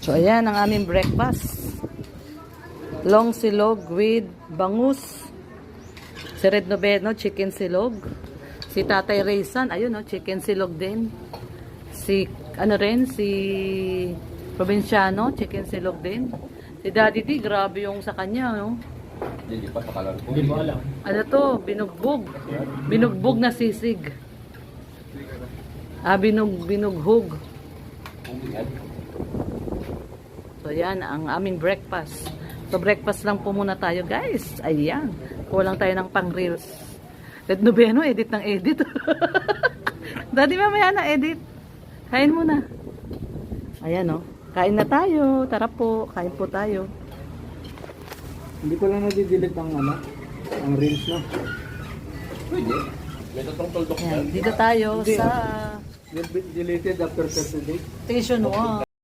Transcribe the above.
So, ayan ang aming breakfast. Long silog with bangus. Si Red Noveno, chicken silog. Si Tatay Raysan, ayun no, chicken silog din. Si, si Provinciano, chicken silog din. Si Daddy D, grabe yung sa kanya, no? Hindi pa sa kalan ko. Hindi mo alam. Ano to, binugbog. Binugbog na sisig. Binughog. So, yan ang aming breakfast. So, breakfast lang po muna tayo, guys. Ayan. Kulang tayo ng pang-reels. Red Noveno, edit ng edit. Daddy, mamaya na edit. Kain muna. Ayan, no. Kain na tayo. Tara po. Kain po tayo. Hindi ko lang nadidelete ang reels na. Pwede. May totoong tuldok Ayan, yan. dito tayo Hindi, sa Deleted after 30 days. Station 1.